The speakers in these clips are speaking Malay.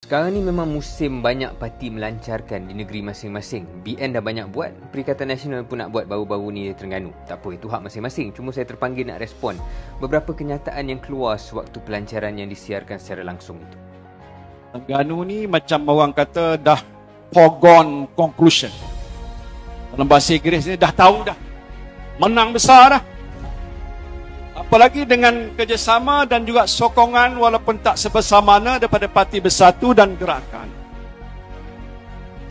Sekarang ni memang musim banyak parti melancarkan di negeri masing-masing. BN dah banyak buat, Perikatan Nasional pun nak buat baru-baru ni di Terengganu. Tak apa, itu hak masing-masing. Cuma saya terpanggil nak respon beberapa kenyataan yang keluar sewaktu pelancaran yang disiarkan secara langsung itu. Terengganu ni macam orang kata dah foregone conclusion. Dalam bahasa Inggeris ni dah tahu dah. Menang besar dah. Apalagi dengan kerjasama dan juga sokongan walaupun tak sebesar mana daripada Parti Bersatu dan Gerakan.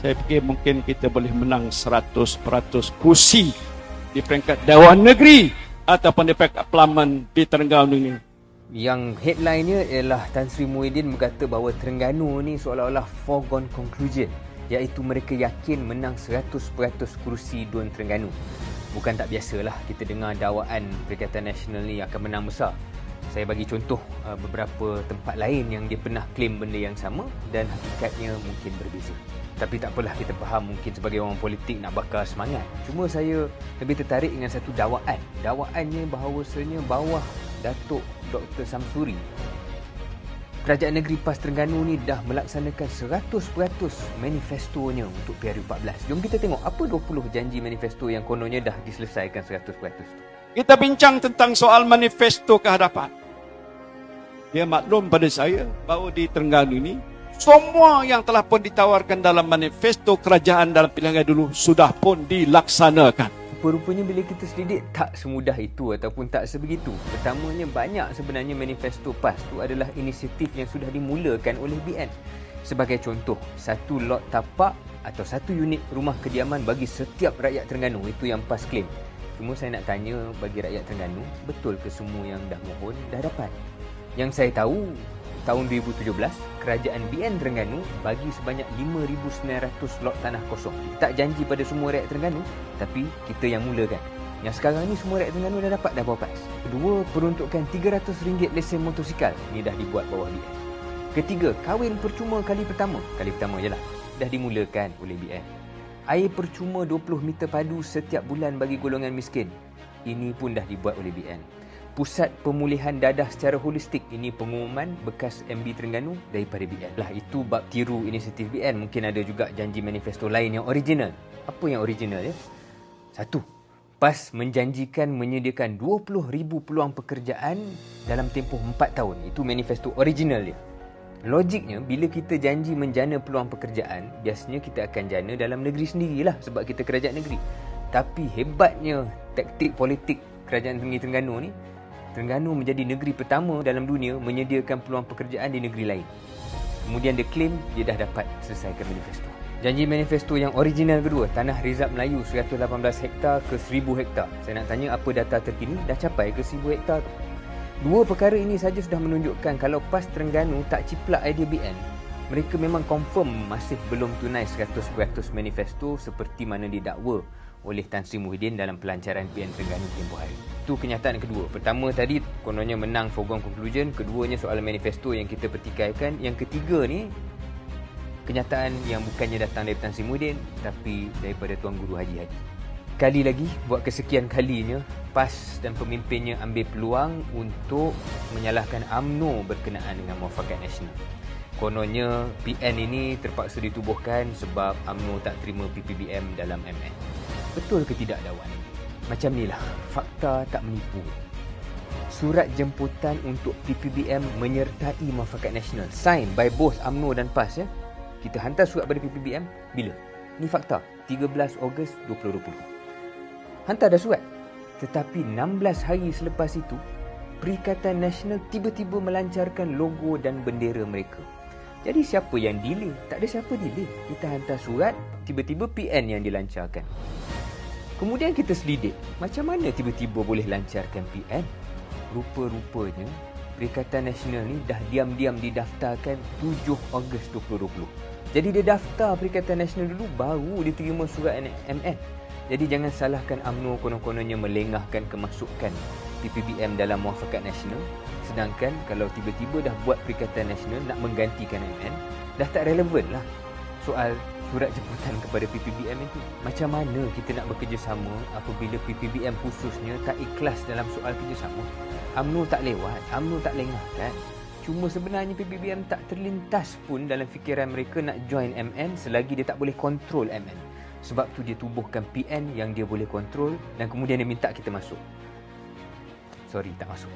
Saya fikir mungkin kita boleh menang 100% kursi di peringkat Dewan Negeri ataupun di peringkat Parlimen di Terengganu ini. Yang headline-nya ialah Tan Sri Muhyiddin berkata bahawa Terengganu ni seolah-olah foregone conclusion, iaitu mereka yakin menang 100% kursi DUN Terengganu. Bukan tak biasalah kita dengar dakwaan Perikatan Nasional ni akan menang besar. Saya bagi contoh beberapa tempat lain yang dia pernah claim benda yang sama dan hakikatnya mungkin berbeza. Tapi tak apalah, kita faham mungkin sebagai orang politik nak bakar semangat. Cuma saya lebih tertarik dengan satu dakwaan. Dakwaannya bahawasanya bawah Datuk Dr. Samsuri, Kerajaan Negeri PAS Terengganu ni dah melaksanakan 100% manifestonya untuk PRU14. Jom kita tengok apa 20 janji manifesto yang kononnya dah diselesaikan 100% tu. Kita bincang tentang soal manifesto kehadapan. Dia maklum pada saya bahawa di Terengganu ini semua yang telah pun ditawarkan dalam manifesto kerajaan dalam pilihan dulu sudah pun dilaksanakan. Rupanya bila kita selidik, tak semudah itu ataupun tak sebegitu. Pertamanya, banyak sebenarnya manifesto PAS tu adalah inisiatif yang sudah dimulakan oleh BN. Sebagai contoh, satu lot tapak atau satu unit rumah kediaman bagi setiap rakyat Terengganu. Itu yang PAS claim. Cuma saya nak tanya bagi rakyat Terengganu, betul ke semua yang dah mohon dah dapat? Yang saya tahu, tahun 2017, Kerajaan BN Terengganu bagi sebanyak 5,900 lot tanah kosong. Tak janji pada semua rakyat Terengganu, tapi kita yang mulakan. Yang sekarang ni semua rakyat Terengganu dah dapat dah bawah PAS. Kedua, peruntukan RM300 lesen motosikal. Ni dah dibuat bawah BN. Ketiga, kahwin percuma kali pertama je lah, dah dimulakan oleh BN. Air percuma 20 meter padu setiap bulan bagi golongan miskin. Ini pun dah dibuat oleh BN. Pusat Pemulihan Dadah secara holistik, ini pengumuman bekas MB Terengganu daripada BN. Lah, itu bab tiru inisiatif BN. Mungkin ada juga janji manifesto lain yang original. Apa yang original ya? Satu, PAS menjanjikan menyediakan 20,000 peluang pekerjaan dalam tempoh 4 tahun. Itu manifesto original dia. Logiknya, bila kita janji menjana peluang pekerjaan, biasanya kita akan jana dalam negeri sendirilah sebab kita kerajaan negeri. Tapi hebatnya taktik politik Kerajaan Tinggi Terengganu ni, Terengganu menjadi negeri pertama dalam dunia menyediakan peluang pekerjaan di negeri lain. Kemudian dia claim dia dah dapat selesaikan manifesto. Janji manifesto yang original kedua, tanah Rizab Melayu 118 hektar ke 1,000 hektar. Saya nak tanya apa data terkini, dah capai ke 1,000 hektar tu? Dua perkara ini saja sudah menunjukkan kalau PAS Terengganu tak ciplak idea BN, mereka memang confirm masih belum tunai 100% manifesto seperti mana didakwa oleh Tan Sri Muhyiddin dalam pelancaran PN Terengganu tempoh hari. Itu kenyataan kedua. Pertama tadi kononnya menang foregone conclusion, keduanya soal manifesto yang kita pertikaikan, yang ketiga ni kenyataan yang bukannya datang dari Tan Sri Muhyiddin tapi daripada Tuan Guru Haji Hadi. Kali lagi, buat kesekian kalinya, PAS dan pemimpinnya ambil peluang untuk menyalahkan UMNO berkenaan dengan Muafakat Nasional. Kononnya PN ini terpaksa ditubuhkan sebab UMNO tak terima PPBM dalam MN. Betul ke tidak dakwaan ini? Macam inilah, fakta tak menipu. Surat jemputan untuk PPBM menyertai Muafakat Nasional, sign by both UMNO dan PAS ya. Kita hantar surat pada PPBM bila? Ini fakta, 13 Ogos 2020. Hantar dah surat. Tetapi 16 hari selepas itu, Perikatan Nasional tiba-tiba melancarkan logo dan bendera mereka. Jadi siapa yang delay? Tak ada siapa delay. Kita hantar surat, tiba-tiba PN yang dilancarkan. Kemudian kita selidik, macam mana tiba-tiba boleh lancarkan PN? Rupa-rupanya, Perikatan Nasional ni dah diam-diam didaftarkan 7 Ogos 2020. Jadi dia daftar Perikatan Nasional dulu, baru dia terima surat MN. Jadi jangan salahkan UMNO konon-kononnya melengahkan kemasukan PPBM dalam Muafakat Nasional. Sedangkan kalau tiba-tiba dah buat Perikatan Nasional nak menggantikan MN, dah tak relevan lah soal surat jemputan kepada PPBM itu. Macam mana kita nak bekerjasama apabila PPBM khususnya tak ikhlas dalam soal kerjasama? UMNO tak lewat, UMNO tak lengahkan. Cuma sebenarnya PPBM tak terlintas pun dalam fikiran mereka nak join MN selagi dia tak boleh kontrol MN. Sebab tu dia tubuhkan PN yang dia boleh kontrol dan kemudian dia minta kita masuk. Sorry, tak masuk.